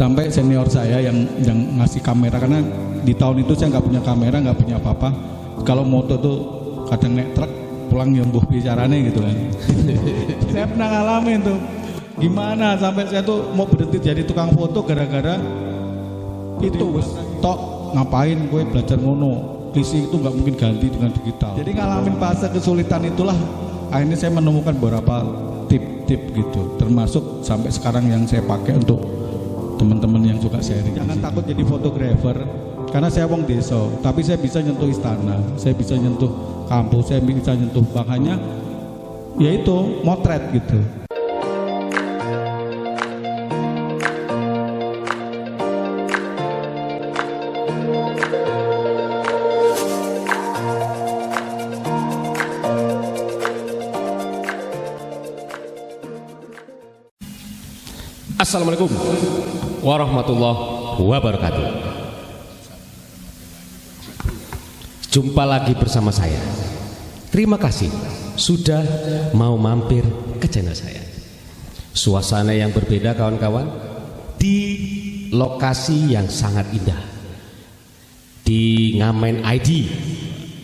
sampai senior saya yang ngasih kamera, karena di tahun itu saya nggak punya kamera, nggak punya apa-apa. Kalau moto tuh kadang naik truk pulang ya mbuh bicarane gitu kan. Saya pernah ngalamin tuh gimana sampai saya tuh mau berhenti jadi tukang foto gara-gara itu tok ngapain gue belajar ngono, visi itu nggak mungkin ganti dengan digital. Jadi ngalamin fase kesulitan itulah akhirnya saya menemukan beberapa tip-tip gitu, termasuk sampai sekarang yang saya pakai untuk teman-teman yang suka sharing. Jangan takut jadi fotografer, karena saya wong desa, tapi saya bisa nyentuh istana, saya bisa nyentuh kampus, saya bisa nyentuh bahannya, yaitu motret gitu. Assalamualaikum warahmatullahi wabarakatuh. Jumpa lagi bersama saya. Terima kasih sudah mau mampir ke channel saya. Suasana yang berbeda kawan-kawan, di lokasi yang sangat indah, di Ngamen ID.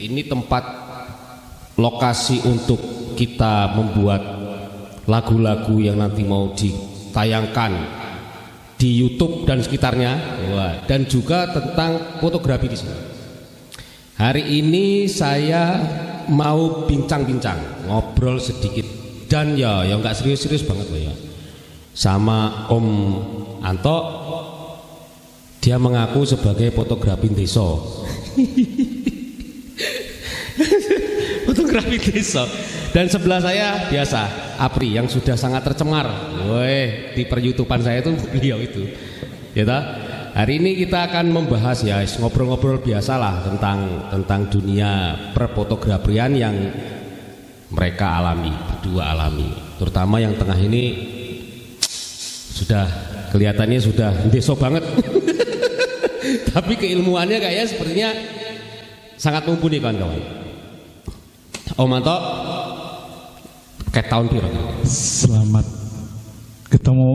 Ini tempat lokasi untuk kita membuat lagu-lagu yang nanti mau ditayangkan di YouTube dan sekitarnya. Dan juga tentang fotografi di sini. Hari ini saya mau bincang-bincang, ngobrol sedikit, dan ya nggak serius-serius banget loh ya, sama Om Anto. Dia mengaku sebagai fotografi desa. Fotografi desa. Dan sebelah saya biasa Apri yang sudah sangat tercemar. Woi, di per-YouTubean saya itu beliau itu. Ya toh? Hari ini kita akan membahas ya ngobrol-ngobrol biasalah tentang dunia perfotografian yang mereka alami, berdua alami. Terutama yang tengah ini sudah kelihatannya sudah desa banget. Tapi keilmuannya kayaknya sepertinya sangat mumpuni kawan-kawan. Om Anto, kayak tahun piro? Selamat ketemu.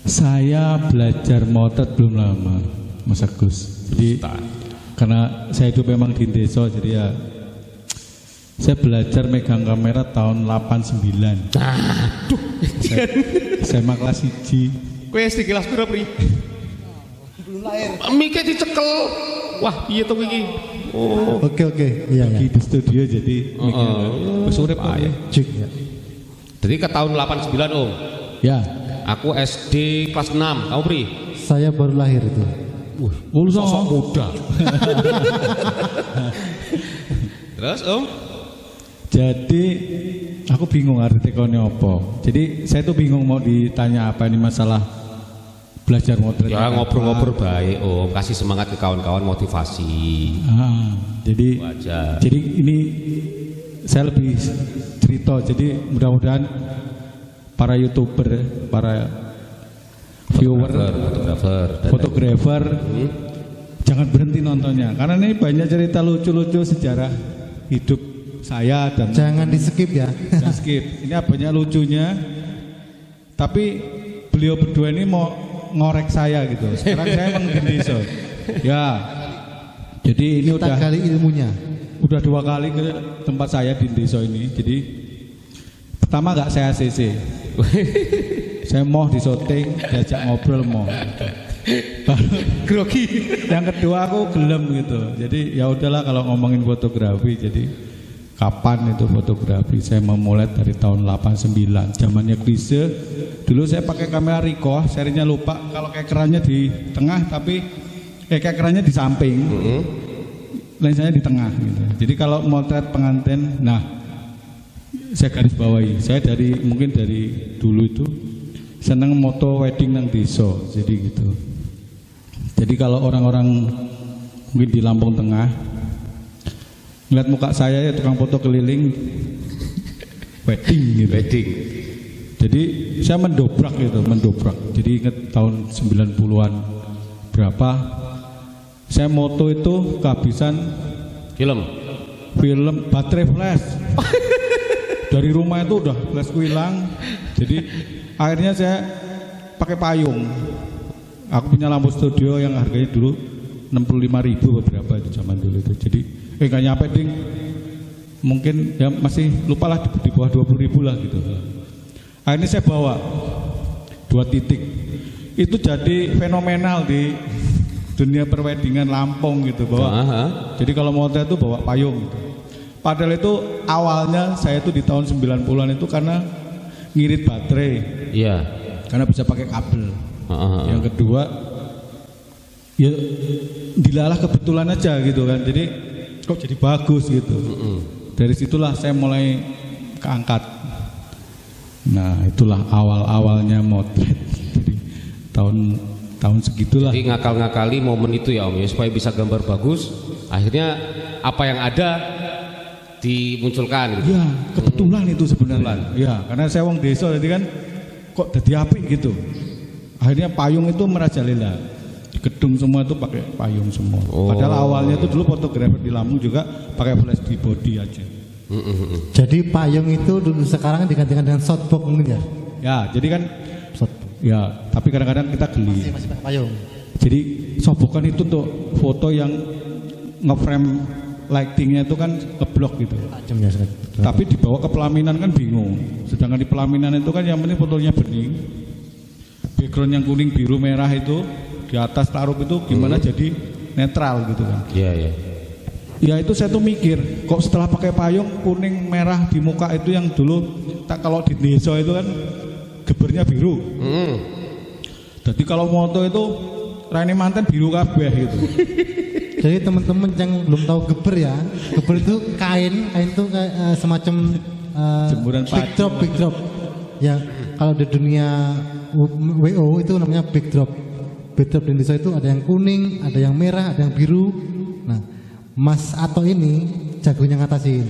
Saya belajar motret belum lama, Mas Agus. Jadi karena saya hidup memang di desa, jadi ya saya belajar megang kamera tahun 89. Aduh, saya kelas 1. Kowe SD kelas piro, Pri? Belum lahir. Mike dicekel. Wah, piye to iki? Oh. Oke. Iya. Di studio jadi wis urip kok ya. Cek ya. Jadi ke tahun 89, Om. Ya. Aku SD kelas 6. Kamu, Pri? Saya baru lahir itu. Sosok muda. Terus, Om? Jadi aku bingung artikelnya apa. Jadi saya tuh bingung mau ditanya apa ini masalah belajar motret. Ya ngobrol-ngobrol baik, Om. Kasih semangat ke kawan-kawan, motivasi. Jadi Wajar. jadi ini saya lebih cerita. Jadi mudah-mudahan para YouTuber, para viewer, fotografer, jangan berhenti nontonnya. Karena ini banyak cerita lucu-lucu sejarah hidup saya dan Jangan di skip ya. jangan skip. Ini banyak lucunya. Tapi beliau berdua ini mau ngorek saya gitu. Sekarang saya emang di desa. Ya. Jadi ini Kita udah gali ilmunya. udah 2 kali ke tempat saya di desa ini. Jadi pertama nggak saya CC. Saya mau di syuting, diajak ngobrol mau. Grogi. Yang kedua aku gelem gitu. Jadi ya udahlah kalau ngomongin fotografi, jadi kapan itu fotografi? Saya memulai dari tahun 89. Zamannya klise. Dulu saya pakai kamera Ricoh, serinya lupa. Kalau kameranya di tengah, tapi kameranya di samping. Lensanya di tengah gitu. Jadi kalau motret pengantin, nah saya garis bawahi. Saya mungkin dari dulu itu seneng moto wedding nang desa. Jadi gitu. Jadi kalau orang-orang mungkin di Lampung Tengah ngeliat muka saya ya tukang foto keliling wedding gitu. Wedding. Jadi saya mendobrak. Jadi ingat tahun 90-an berapa saya moto itu kehabisan Film baterai flash. Dari rumah itu udah flashku hilang. Jadi akhirnya saya pakai payung. Aku punya lampu studio yang harganya dulu 65.000 beberapa itu zaman dulu itu. Jadi nggak nyampe ding. Mungkin ya masih lupa lah di bawah 20.000 lah gitu. Akhirnya saya bawa 2 titik. Itu jadi fenomenal di dunia perwedingan Lampung gitu bahwa. Jadi kalau mau itu bawa payung gitu. Padahal itu awalnya saya itu di tahun 90-an itu karena ngirit baterai. Iya. Karena bisa pakai kabel. Yang kedua ya dilalah kebetulan aja gitu kan. Jadi kok jadi bagus gitu. Dari situlah saya mulai keangkat. Nah, itulah awal-awalnya motret. Jadi tahun segitulah. Jadi ngakal-ngakali momen itu ya Om ya, supaya bisa gambar bagus. Akhirnya apa yang ada dimunculkan gitu. Ya, kebetulan itu sebenarnya. Ya, karena saya wong desa jadi kan kok jadi apik gitu. Akhirnya payung itu merajalela. Di gedung semua itu pakai payung semua. Padahal awalnya itu dulu fotografer di Lampung juga pakai flash di body aja. Jadi payung itu dulu sekarang digantikan dengan softbox mungkin ya? Ya, jadi kan Softbox. ya, tapi kadang-kadang kita geli. Masih pakai payung. Jadi softbox kan itu tuh foto yang ngeframe lightingnya itu kan ngeblok gitu. Tajam ya sekali. Tapi dibawa ke pelaminan kan bingung. Sedangkan di pelaminan itu kan yang penting fotonya bening. Background yang kuning, biru, merah itu di atas taruh itu gimana jadi netral gitu kan. Iya, iya. Ya itu saya tuh mikir, kok setelah pakai payung kuning merah di muka itu yang dulu tak kalau di desa itu kan gebernya biru. Jadi kalau moto itu Rani manten biru kabeh gitu. Jadi teman-teman yang belum tahu geber ya, geber itu kain itu kayak semacam Jemuran big drop. Ya kalau di dunia WO itu namanya big drop. Big drop di Indonesia itu ada yang kuning, ada yang merah, ada yang biru. Nah, Mas Ato ini jagonya ngatasin.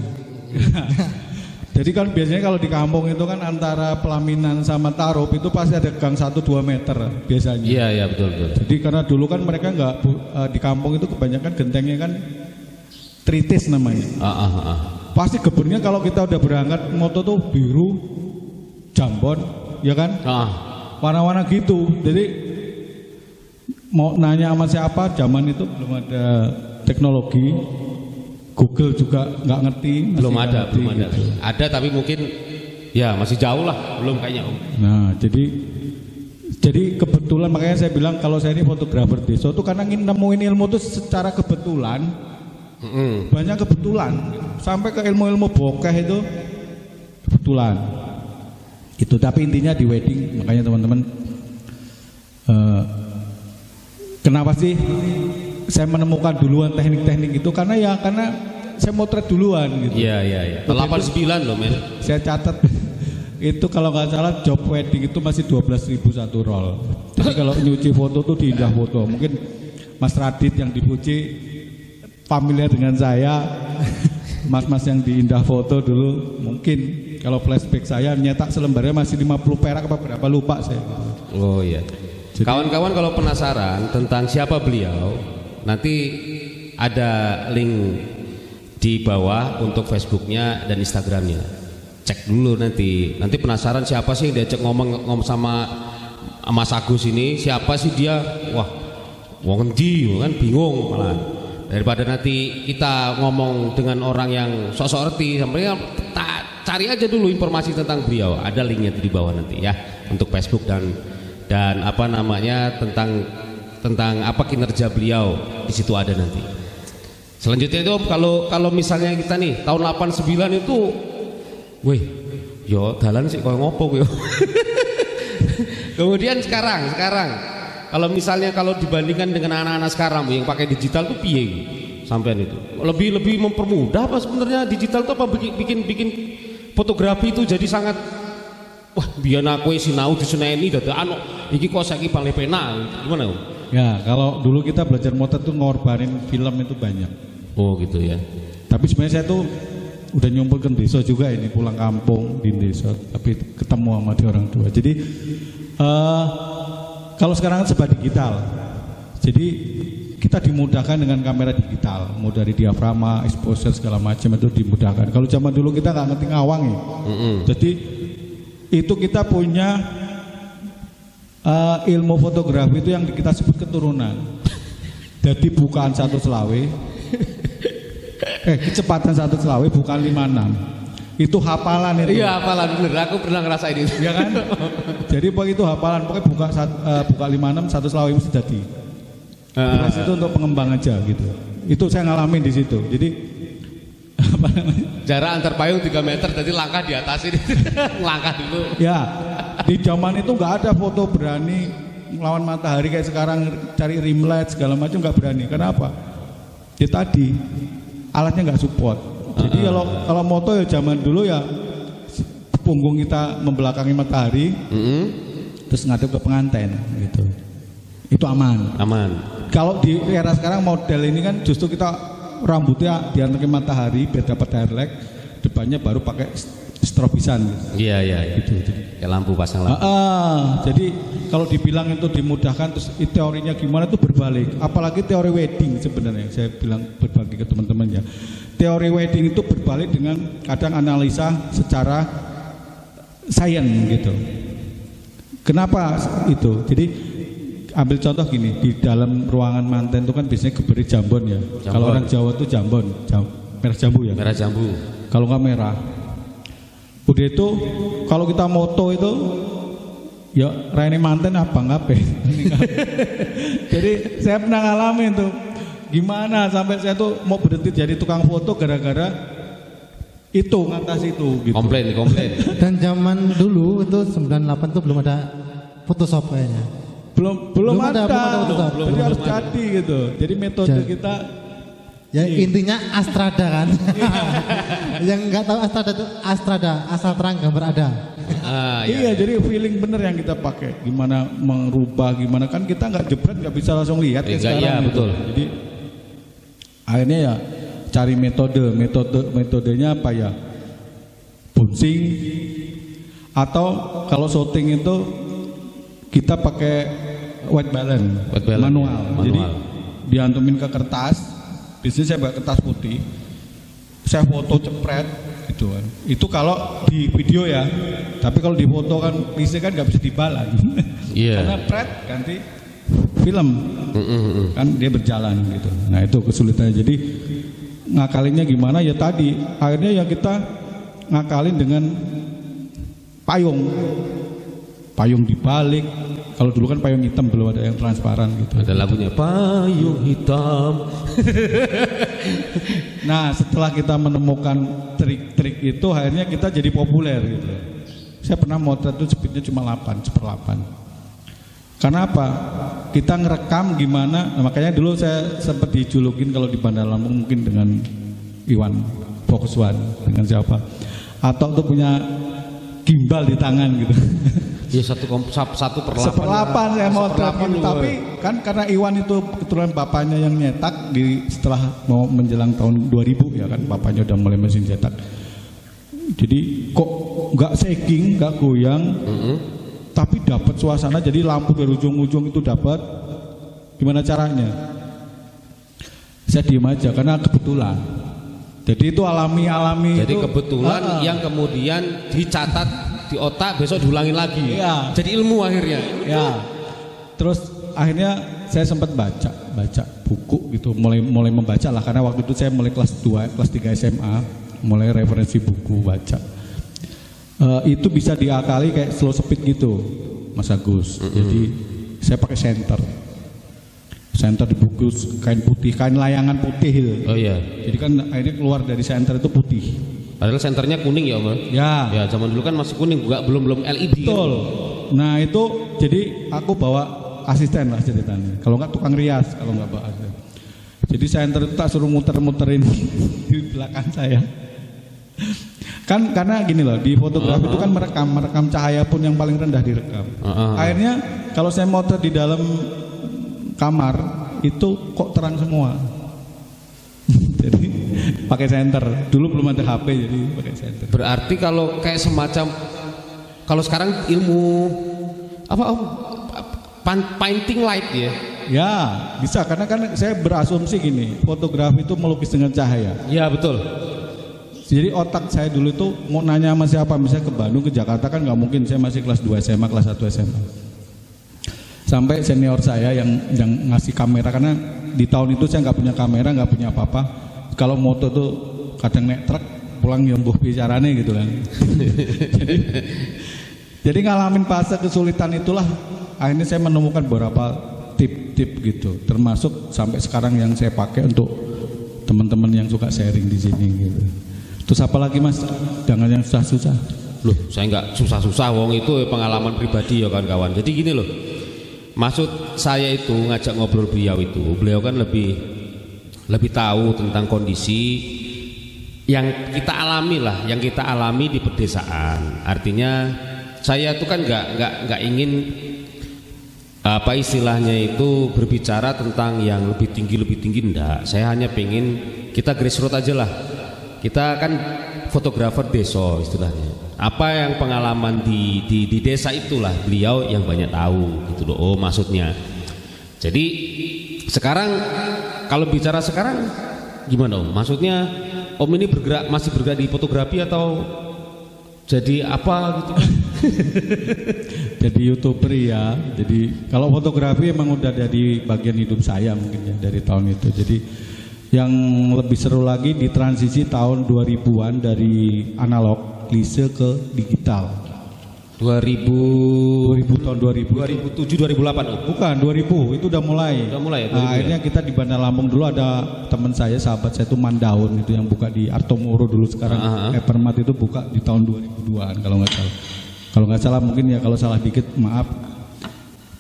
Jadi kan biasanya kalau di kampung itu kan antara pelaminan sama taruh itu pasti ada gang 1-2 meter biasanya. Iya, iya betul. Jadi karena dulu kan mereka nggak di kampung itu kebanyakan gentengnya kan tritis namanya. Pasti gebernya kalau kita udah berangkat moto tuh biru, jambon, ya kan? Warna-warna gitu. Jadi mau nanya sama siapa, zaman itu belum ada teknologi, Google juga nggak ngerti. Belum ada. Gitu. Ada tapi mungkin ya masih jauh lah, belum kayaknya Om. Nah, jadi kebetulan makanya saya bilang kalau saya ini fotografer desa itu karena ingin nemuin ilmu itu secara kebetulan. Banyak kebetulan sampai ke ilmu-ilmu bokeh itu kebetulan. Itu tapi intinya di wedding makanya teman-teman kenapa sih saya menemukan duluan teknik-teknik itu karena saya motret duluan gitu. Iya. 89 loh men. Saya catat itu kalau nggak salah job wedding itu masih 12.000 satu roll. Jadi kalau nyuci foto tuh di Indah Foto. Mungkin Mas Radit yang dipuji familiar dengan saya. Mas-mas yang di Indah Foto dulu mungkin kalau flashback saya nyetak selembarnya masih 50 perak apa berapa lupa saya. Oh iya. Kawan-kawan kalau penasaran tentang siapa beliau, nanti ada link di bawah untuk Facebooknya dan Instagramnya. Cek dulu nanti penasaran siapa sih yang diajak ngomong sama Mas Agus ini, siapa sih dia? Wah, wong endi kan bingung malah. Daripada nanti kita ngomong dengan orang yang sok-sok ngerti, sampai cari aja dulu informasi tentang beliau. Ada linknya di bawah nanti ya untuk Facebook dan apa namanya tentang apa kinerja beliau di situ ada nanti. Selanjutnya itu kalau misalnya kita nih tahun 89 itu, wih, yo dalan sih koyo ngopo yo. Kemudian sekarang kalau misalnya dibandingkan dengan anak-anak sekarang yang pakai digital tuh piye sampean itu? Lebih mempermudah apa sebenarnya digital tuh apa bikin fotografi itu jadi sangat wah biar aku sinau diseneni dadi anu iki kok saiki paling penak gimana Om? Ya, kalau dulu kita belajar motret tuh ngorbanin film itu banyak. Oh gitu ya. Tapi sebenarnya saya tuh udah nyumpulkan desa juga ini pulang kampung di desa, tapi ketemu sama di orang tua. Jadi kalau sekarang kan serba digital, jadi kita dimudahkan dengan kamera digital, mau dari diafragma, exposure segala macam itu dimudahkan. Kalau zaman dulu kita nggak ngerti ngawang ya, jadi itu kita punya ilmu fotografi itu yang kita sebut keturunan. Jadi bukan 1 selawe. Kecepatan 1 selawe bukan 56. Itu hafalan itu. Iya, hafalan bener. Aku pernah ngerasain itu. Iya kan? Jadi pokoknya itu hafalan. Pokoknya buka 56 1 selawe mesti jadi. Terus itu untuk pengembang aja gitu. Itu saya ngalamin di situ. Jadi apa namanya? Jarak antar payung 3 meter, jadi langkah di atas ini. Langkah dulu. Ya, di zaman itu nggak ada foto berani melawan matahari kayak sekarang cari rim light segala macam, nggak berani. Kenapa? Ya tadi alatnya nggak support. Jadi kalau moto ya zaman dulu ya punggung kita membelakangi matahari, terus ngadep ke pengantin gitu. Itu aman. Aman. Kalau di era sekarang model ini kan justru kita rambutnya diantengin matahari biar dapat highlight, depannya baru pakai strobisan gitu. Iya. Gitu. Kayak lampu, pasang lampu. Jadi kalau dibilang itu dimudahkan, terus teorinya gimana itu berbalik. Apalagi teori wedding sebenarnya saya bilang berbagi ke teman-teman ya. Teori wedding itu berbalik dengan kadang analisa secara sains gitu. Kenapa itu? Jadi ambil contoh gini, di dalam ruangan manten itu kan biasanya geberi jambon ya. Kalau orang Jawa itu jambon, merah jambu ya. Merah jambu. Kalau nggak merah. Udah itu kalau kita moto itu ya raine manten apa ngapain. Jadi saya pernah ngalamin tuh gimana sampai saya tuh mau berhenti jadi tukang foto gara-gara itu ngatasi itu gitu. Komplain. Dan zaman dulu itu 98 tuh belum ada Photoshop kayaknya. Belum ada Photoshop. Jadi harus jadi gitu. Jadi metode kita ya intinya Astrada kan. Yang nggak tahu Astrada itu Astrada, asal terang gambar ada. Iya, jadi feeling bener yang kita pakai. Gimana merubah, gimana kan kita nggak jebret, nggak bisa langsung lihat ya sekarang. Iya, gitu. betul. Jadi akhirnya ya cari metodenya apa ya? Bouncing atau kalau shooting itu kita pakai white balance, manual. Jadi diantumin ke kertas. Biasanya saya pakai kertas putih. Saya foto cepret gitu kan. Itu kalau di video ya. Tapi kalau di foto kan bisa kan nggak bisa dibalan. Iya. Karena pret ganti film. Kan dia berjalan gitu. Nah, itu kesulitannya. Jadi ngakalinnya gimana ya tadi. Akhirnya ya kita ngakalin dengan payung dibalik. Kalau dulu kan payung hitam, belum ada yang transparan gitu. Ada lagunya payung hitam. Nah, setelah kita menemukan trik-trik itu, akhirnya kita jadi populer gitu. Saya pernah motret itu speednya cuma 8/8. Karena apa? Kita ngerekam gimana? Nah, makanya dulu saya sempat dijulukin kalau di Bandar Lampung mungkin dengan Iwan Focus One, dengan siapa? Atau tuh punya gimbal di tangan gitu. Iya, 1/8 saya motret gitu. Tapi kan karena Iwan itu kebetulan bapaknya yang nyetak setelah mau menjelang tahun 2000 ya kan, bapaknya udah mulai mesin cetak. Jadi kok nggak shaking, nggak goyang, tapi dapat suasana. Jadi lampu dari ujung-ujung itu dapat. Gimana caranya? Saya diem aja karena kebetulan. Jadi itu alami. Jadi itu, kebetulan yang kemudian dicatat di otak, besok diulangin lagi. Iya. Jadi ilmu akhirnya. Ya. Terus akhirnya saya sempat baca buku gitu, mulai membaca lah karena waktu itu saya mulai kelas 2, kelas 3 SMA, mulai referensi buku baca. Itu bisa diakali kayak slow speed gitu, Mas Agus. Jadi saya pakai center dibungkus kain putih, kain layangan putih gitu. Oh iya. Jadi kan akhirnya keluar dari center itu putih. Padahal senternya kuning ya, Om. Ya. Ya, zaman dulu kan masih kuning, belum LED. Betul. Nah, itu jadi aku bawa asisten lah ceritanya. Kalau enggak tukang rias, kalau enggak bawa asisten. Jadi center itu tak suruh muter-muterin di belakang saya. Kan karena gini loh, di fotografi itu kan merekam cahaya pun yang paling rendah direkam. Akhirnya kalau saya motor di dalam kamar itu kok terang semua. Jadi pakai senter. Dulu belum ada HP, jadi pakai senter. Berarti kalau kayak semacam, kalau sekarang ilmu apa Om? Painting light ya? Ya bisa, karena kan saya berasumsi gini, fotografi itu melukis dengan cahaya. Iya betul. Jadi otak saya dulu itu mau nanya sama siapa, misalnya ke Bandung, ke Jakarta kan nggak mungkin, saya masih kelas 2 SMA, kelas 1 SMA. sampai senior saya yang ngasih kamera, karena di tahun itu saya nggak punya kamera, nggak punya apa-apa. Kalau moto tuh kadang naik truk pulang yang buh bicaranya gitu kan. jadi ngalamin fase kesulitan itulah akhirnya saya menemukan beberapa tip-tip gitu, termasuk sampai sekarang yang saya pakai untuk teman-teman yang suka sharing di sini gitu. Terus apa lagi Mas? Jangan yang susah-susah. Loh, saya nggak susah-susah, wong itu pengalaman pribadi ya kawan-kawan. Jadi gini loh, maksud saya itu ngajak ngobrol beliau kan lebih tahu tentang kondisi yang kita alami lah, yang kita alami di pedesaan. Artinya saya itu kan nggak ingin apa istilahnya itu berbicara tentang yang lebih tinggi enggak. Saya hanya pengen kita grassroots aja lah. Kita kan fotografer desa istilahnya. Apa yang pengalaman di desa itulah beliau yang banyak tahu gitu loh. Oh maksudnya. Jadi sekarang kalau bicara sekarang gimana Om? Maksudnya Om ini masih bergerak di fotografi atau jadi apa gitu? Jadi YouTuber ya. Jadi kalau fotografi emang udah jadi bagian hidup saya mungkin ya dari tahun itu. Jadi yang lebih seru lagi di transisi tahun 2000-an dari analog klise ke digital. 2000 tahun 2000 2007 2008 Om. Bukan 2000 itu udah mulai. Udah mulai ya, Nah, akhirnya kita di Bandar Lampung dulu ada teman saya, sahabat saya itu Mandaun itu yang buka di Artomoro dulu, sekarang Evermat itu buka di tahun 2002-an kalau nggak salah. Kalau nggak salah mungkin ya, kalau salah dikit maaf.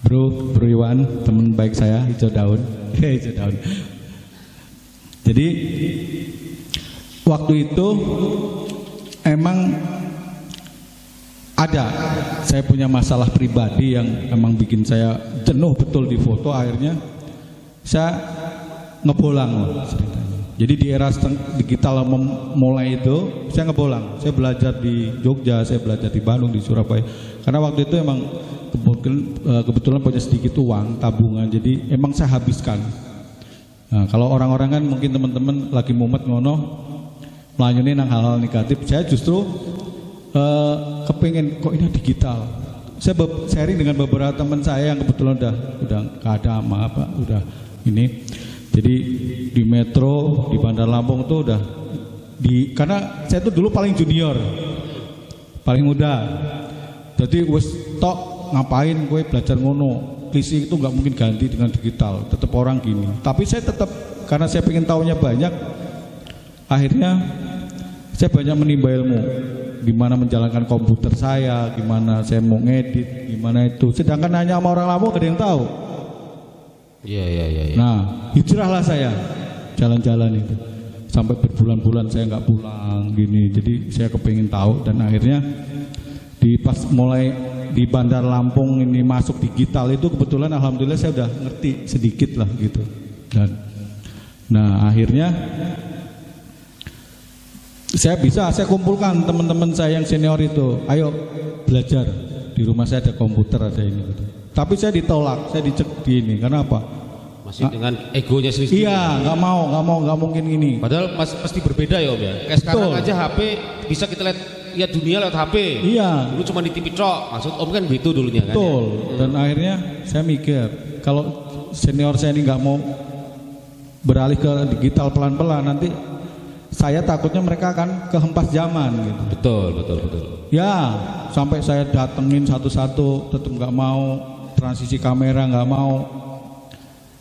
Bro Iwan, teman baik saya, hijau daun. Hijau daun. Jadi waktu itu emang ada, saya punya masalah pribadi yang emang bikin saya jenuh betul di foto. Akhirnya saya ngebolang ceritanya. Jadi di era digital mulai itu saya ngebolang. Saya belajar di Jogja, saya belajar di Bandung, di Surabaya. Karena waktu itu emang kebetulan punya sedikit uang tabungan, jadi emang saya habiskan. Nah, kalau orang-orang kan mungkin teman-teman lagi mumet ngono melayani nang hal-hal negatif, saya justru kepingin kok ini digital. Saya sharing dengan beberapa teman saya yang kebetulan udah gak ada apa udah ini. Jadi di Metro di Bandar Lampung tuh udah karena saya tuh dulu paling junior, paling muda. Jadi wes tok ngapain gue belajar ngono. Klise itu nggak mungkin ganti dengan digital, tetap orang gini. Tapi saya tetap, karena saya pengen tahunya banyak, akhirnya saya banyak menimba ilmu. Gimana menjalankan komputer saya, gimana saya mau ngedit, gimana itu. Sedangkan hanya sama orang Lampung gak ada yang tahu. Iya. Nah, hijrahlah saya jalan-jalan itu. Sampai berbulan-bulan saya nggak pulang gini. Jadi saya kepingin tahu, dan akhirnya pas mulai di Bandar Lampung ini masuk digital itu kebetulan alhamdulillah saya udah ngerti sedikit lah gitu. Dan nah akhirnya saya kumpulkan teman-teman saya yang senior itu, ayo belajar, di rumah saya ada komputer, ada ini gitu. Tapi saya ditolak, saya dicek di ini, karena apa? Masih dengan egonya sendiri. Iya, nggak mungkin ini. Padahal pasti berbeda ya Om ya. Kayak sekarang aja HP bisa kita lihat dunia lewat HP. Iya. Dulu cuma di TV cok. Maksud Om kan gitu dulunya kan. Betul. Ya? Dan akhirnya saya mikir, kalau senior saya ini nggak mau beralih ke digital pelan-pelan, nanti saya takutnya mereka akan kehempas zaman gitu. Betul. Ya, sampai saya datengin satu-satu, tetap nggak mau, transisi kamera nggak mau.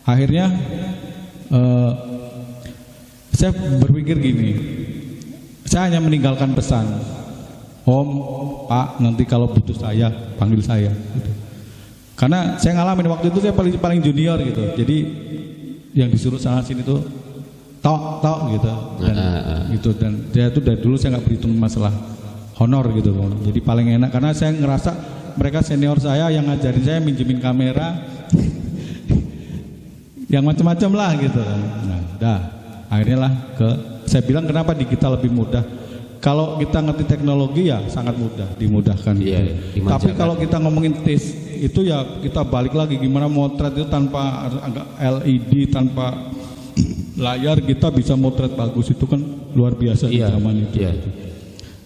Akhirnya saya berpikir gini, saya hanya meninggalkan pesan, Om, Pak, nanti kalau butuh saya panggil saya gitu. Karena saya ngalamin waktu itu saya paling junior gitu. Jadi yang disuruh sana sini tuh tok gitu. Dan dia itu dari dulu saya nggak berhitung masalah honor gitu. Jadi paling enak karena saya ngerasa mereka senior saya yang ngajarin saya minjemin kamera yang macam-macam lah gitu. Nah, akhirnya lah saya bilang kenapa digital lebih mudah. Kalau kita ngerti teknologi ya sangat mudah, dimudahkan. Iya, gitu. Tapi kalau kita ngomongin taste itu ya kita balik lagi gimana motret itu tanpa LED, tanpa layar kita bisa motret bagus, itu kan luar biasa di zaman itu. Iya.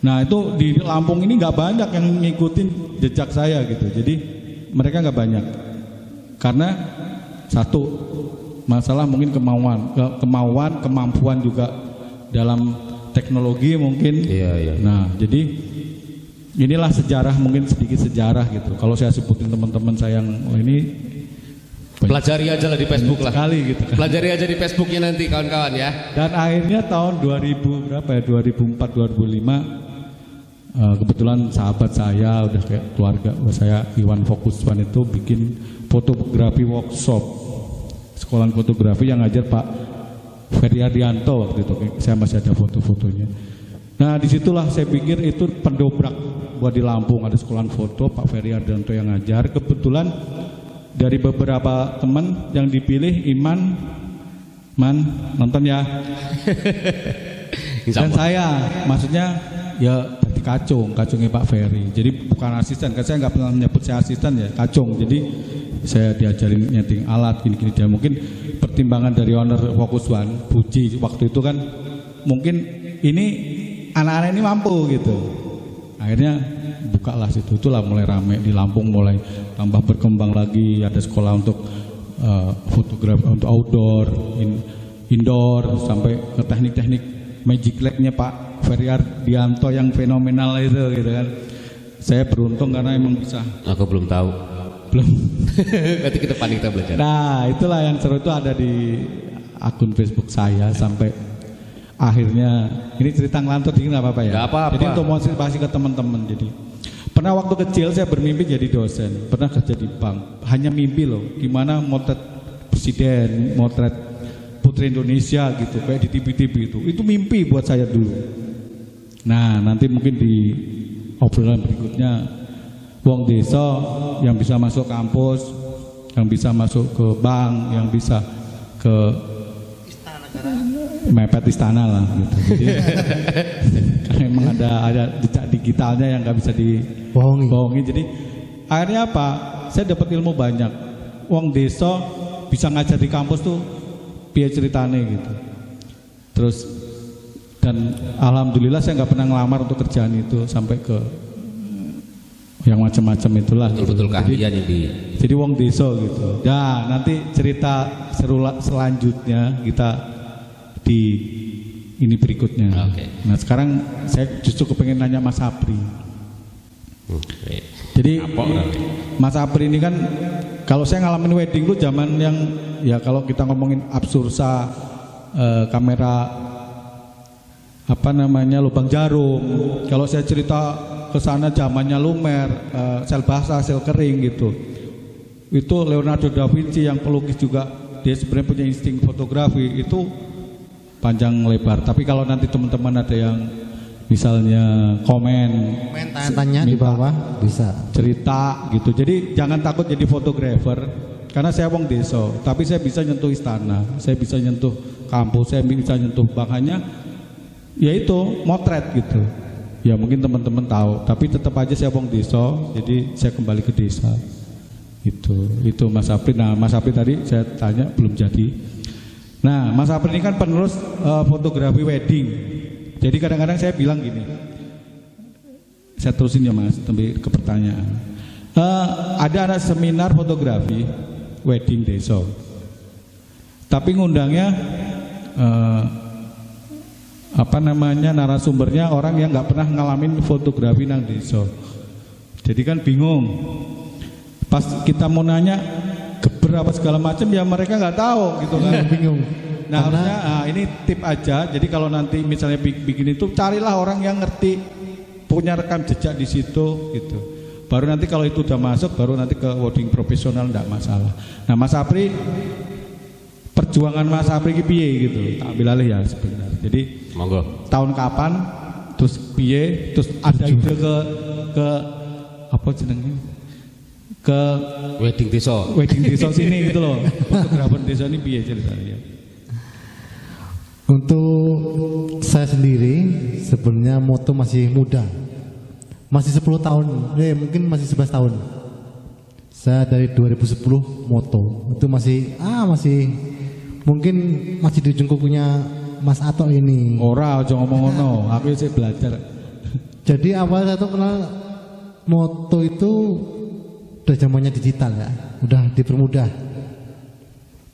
Nah itu di Lampung ini nggak banyak yang ngikutin jejak saya gitu. Jadi mereka nggak banyak. Karena satu masalah mungkin kemampuan juga dalam teknologi mungkin. Iya. Nah, jadi inilah sejarah, mungkin sedikit sejarah gitu. Kalau saya sebutin teman-teman saya yang ini Pelajari aja lah di Facebook lah. sekali gitu kan. Pelajari aja di Facebooknya nanti kawan-kawan ya. Dan akhirnya tahun 2000 berapa ya? 2004 2005 kebetulan sahabat saya udah kayak keluarga saya, Iwan Fokuswan itu bikin fotografi workshop, sekolah fotografi yang ngajar Pak Ferry Ardianto waktu itu. Saya masih ada foto-fotonya. Nah disitulah saya pikir itu pendobrak buat di Lampung, ada sekolah foto Pak Ferry Ardianto yang ngajar. Kebetulan dari beberapa teman yang dipilih Iman nonton ya. Dan saya maksudnya ya berarti kacungnya Pak Ferry. Jadi bukan asisten, karena saya nggak pernah menyebut saya asisten ya, kacung. Jadi saya diajarin nyeting alat gini-gini dia. Mungkin pertimbangan dari owner Fokus One Puji waktu itu kan mungkin ini anak-anak ini mampu gitu. Akhirnya bukalah situ, itulah mulai rame di Lampung, mulai tambah berkembang lagi, ada sekolah untuk fotografi untuk outdoor, indoor, sampai ke teknik-teknik magic lab-nya Pak Ferry Ardianto yang fenomenal itu gitu kan. Saya beruntung karena emang bisa. Aku belum tahu. Belum. Nanti ke depan kita belajar. Nah, itulah yang seru, itu ada di akun Facebook saya sampai akhirnya ini cerita ngelantur dikit nggak apa-apa ya? Nggak apa-apa. Jadi untuk motivasi ke teman-teman. Jadi pernah waktu kecil saya bermimpi jadi dosen, pernah kerja di bank. Hanya mimpi loh, gimana motret presiden, motret putri Indonesia gitu, kayak di TV-TV itu mimpi buat saya dulu. Nah nanti mungkin di obrolan berikutnya, wong desa yang bisa masuk kampus, yang bisa masuk ke bank, yang bisa ke mepet istana lah gitu. Jadi kan emang ada jejak digitalnya yang nggak bisa dibohongi. Jadi akhirnya apa? Saya dapat ilmu banyak. Wong desa bisa ngajar di kampus tuh piye ceritane gitu. Terus dan alhamdulillah saya nggak pernah ngelamar untuk kerjaan itu sampai ke yang macam-macam itulah. Betul-betul keahlian yang di. Jadi wong desa gitu. Nah nanti cerita seru selanjutnya kita di ini berikutnya. Oke. Nah sekarang saya justru kepengen nanya Mas Apri. Jadi Mas Apri ini kan kalau saya ngalamin wedding tuh zaman yang ya kalau kita ngomongin Absursa, kamera apa namanya lubang jarum. Kalau saya cerita ke sana zamannya Lumer, sel basah, sel kering gitu. Itu Leonardo da Vinci yang pelukis juga, dia sebenarnya punya insting fotografi itu panjang lebar. Tapi kalau nanti teman-teman ada yang misalnya komen tanya di bawah bisa cerita gitu. Jadi jangan takut jadi fotografer karena saya wong desa, tapi saya bisa nyentuh istana, saya bisa nyentuh kampus, saya bisa nyentuh bahannya yaitu motret gitu. Ya mungkin teman-teman tahu, tapi tetap aja saya wong desa, jadi saya kembali ke desa. Itu Mas Apri. Nah, Mas Apri tadi saya tanya belum jadi. Nah, Mas Apri ini kan penerus fotografi wedding. Jadi kadang-kadang saya bilang gini, saya terusin ya Mas, sampai ke pertanyaan. Ada seminar fotografi wedding desa, tapi ngundangnya apa namanya narasumbernya orang yang nggak pernah ngalamin fotografi nang desa. Jadi kan bingung. Pas kita mau nanya geber apa segala macam ya mereka nggak tahu gitu kan. bingung. Nah harusnya ini tip aja. Jadi kalau nanti misalnya bikin itu carilah orang yang ngerti, punya rekam jejak di situ gitu. Baru nanti kalau itu udah masuk, baru nanti ke wedding profesional enggak masalah. Nah Mas Apri, perjuangan Mas Apri ki piye gitu. Tak ambil alih ya sebenarnya. Jadi monggo. Tahun kapan, terus piye, terus ada ide ke apa jenengnya? Ke Wedding desa sini gitu loh. Fotografer desa ini piye ceritanya? Untuk saya sendiri sebenarnya moto masih muda, masih 10 tahun, mungkin masih 11 tahun. Saya dari 2010 moto itu masih mungkin masih di ujung kukunya Mas Ato ini. Ora aja ngomong ngono, aku sih belajar. Jadi awal saya tuh kenal moto itu udah zamannya digital ya, udah dipermudah.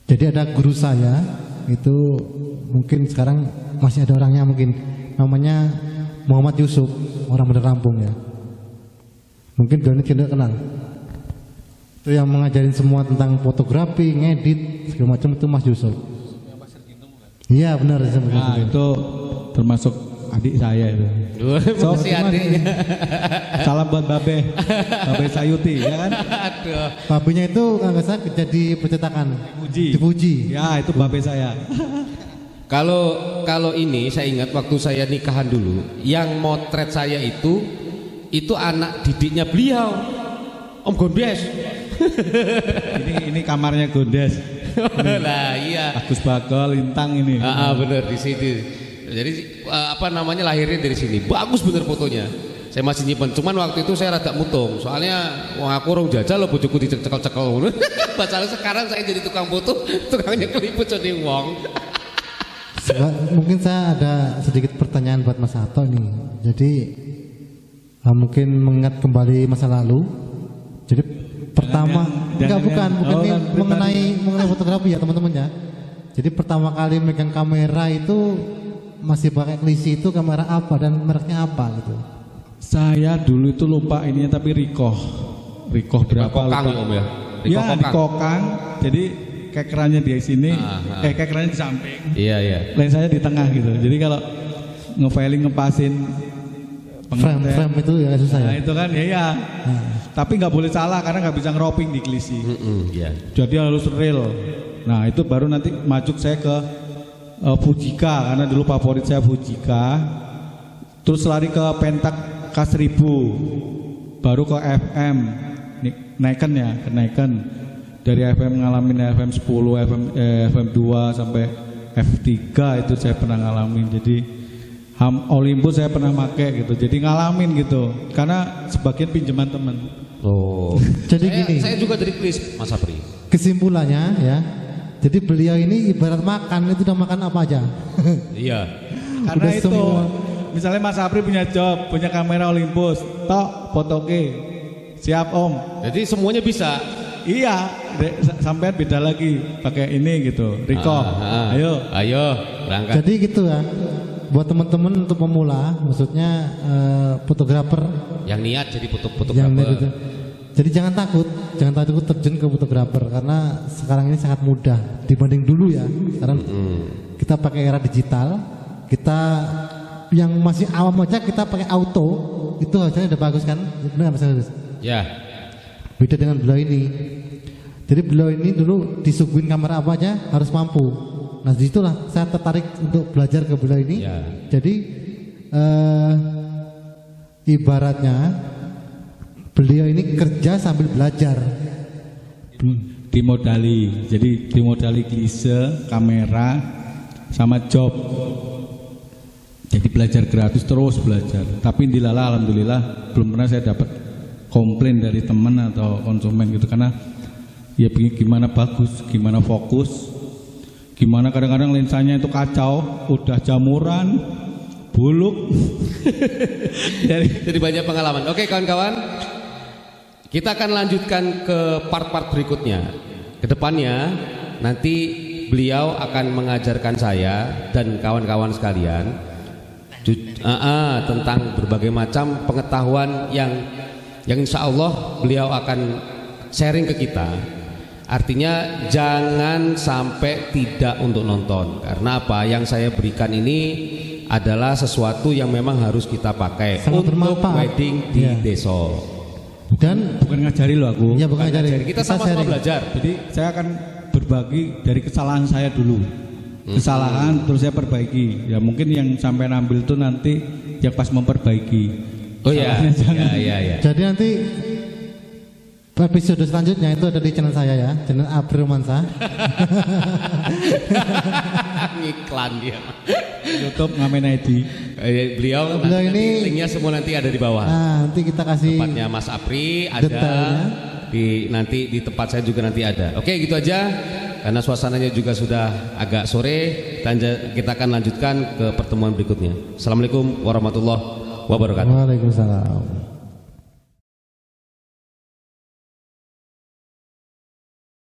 Jadi ada guru saya itu mungkin sekarang masih ada orangnya, mungkin namanya Muhammad Yusuf, orang Bandar Lampung ya. Mungkin Doni tidak kenal. Itu yang mengajarin semua tentang fotografi, ngedit segala macam itu Mas Yusuf. Iya benar. Nah, itu termasuk adik saya itu. So, si adiknya. Salam buat Babe Sayuti ya kan. Aduh. Babenya itu nggak salah jadi percetakan. Dipuji. Ya itu Babe saya. Kalau ini saya ingat waktu saya nikahan dulu, yang motret saya itu anak didiknya beliau, Om Gondes. ini kamarnya Gondes. Lah iya. Agus Bagol Lintang ini. Bener di sini. Jadi lahirnya dari sini. Bagus bener fotonya. Saya masih nyimpen. Cuman waktu itu saya rada mutung. Soalnya aku orang jajal loh, bojoku dicekel-cekel. Masalah sekarang saya jadi tukang foto, tukangnya keliput jadi wong. Mungkin saya ada sedikit pertanyaan buat Mas Ato nih. Jadi mungkin mengingat kembali masa lalu. Jadi pertama bukan ini mengenai fotografi ya teman-teman ya. Jadi pertama kali megang kamera itu masih pakai klisi, itu kamera apa dan mereknya apa gitu? Saya dulu itu lupa ininya, tapi Rikoh berapa Kokang, lupa. Om ya. Rikokang. Jadi kekerannya di sini, kekerannya di samping. Iya. Lensanya di tengah gitu. Jadi kalau ngefiling ngepasin frame itu ya susah ya. Nah, itu kan ya. Tapi nggak boleh salah karena nggak bisa ngeroping di klisi. Jadi harus real. Nah itu baru nanti majuk saya ke Fujika, karena dulu favorit saya Fujika. Terus lari ke Pentax K1000, baru ke FM, Nikon ya, ke Nikon. Dari FM ngalamin FM 10, FM 2 sampai F3 itu saya pernah ngalamin. Jadi Olympus saya pernah pakai gitu. Jadi ngalamin gitu. Karena sebagian pinjaman teman. Oh. Jadi gini. Saya juga dari kuis Mas Apri. Kesimpulannya ya. Jadi beliau ini ibarat makan, itu udah makan apa aja. Iya. Karena Udah itu semua. misalnya Mas Apri punya job, punya kamera Olympus, tok fotoke. Siap Om. Jadi semuanya bisa. Iya, sampean beda lagi pakai ini gitu. Rikoh. Ayo berangkat. Jadi gitu ya. Buat teman-teman untuk pemula, maksudnya fotografer Yang niat jadi yang fotografer. jadi jangan takut terjun ke fotografer, karena sekarang ini sangat mudah dibanding dulu ya. Sekarang kita pakai era digital, kita yang masih awam aja kita pakai auto, itu hasilnya udah bagus kan? Benar Mas Agus? Ya. Beda dengan beliau ini. Jadi beliau ini dulu disuguhin kamera apa aja harus mampu. Nah disitulah saya tertarik untuk belajar ke beliau ini. Ya. Jadi ibaratnya beliau ini kerja sambil belajar. Dimodali. Jadi dimodali klise, kamera, sama job. Jadi belajar gratis, terus belajar. Tapi alhamdulillah belum pernah saya dapat komplain dari teman atau konsumen gitu, karena ya gimana bagus, gimana fokus, gimana kadang-kadang lensanya itu kacau, udah jamuran, buluk. Jadi banyak pengalaman. Oke kawan-kawan, kita akan lanjutkan ke part-part berikutnya. Kedepannya nanti beliau akan mengajarkan saya dan kawan-kawan sekalian tentang berbagai macam pengetahuan yang insya Allah beliau akan sharing ke kita. Artinya jangan sampai tidak untuk nonton. Karena apa? Yang saya berikan ini adalah sesuatu yang memang harus kita pakai Sangat untuk bermanfaat. wedding di desa. Dan Bukan ngajari loh aku. ya bukan ngajari. Kita sama-sama sharing. belajar. Jadi saya akan berbagi dari kesalahan saya dulu. Kesalahan terus saya perbaiki. Ya mungkin yang sampai ambil itu nanti yang pas memperbaiki. Oh iya. Ya. Jadi nanti episode selanjutnya itu ada di channel saya ya, channel April Mansa. Iklan dia. YouTube Ngamen ID. Beliau ini linknya semua nanti ada di bawah. Nah, nanti kita kasih Tempatnya Mas Apri ada detailnya. nanti di tempat saya juga nanti ada. Oke, gitu aja. Karena suasananya juga sudah agak sore, kita akan lanjutkan ke pertemuan berikutnya. Assalamualaikum warahmatullahi wabarakatuh. Waalaikumsalam.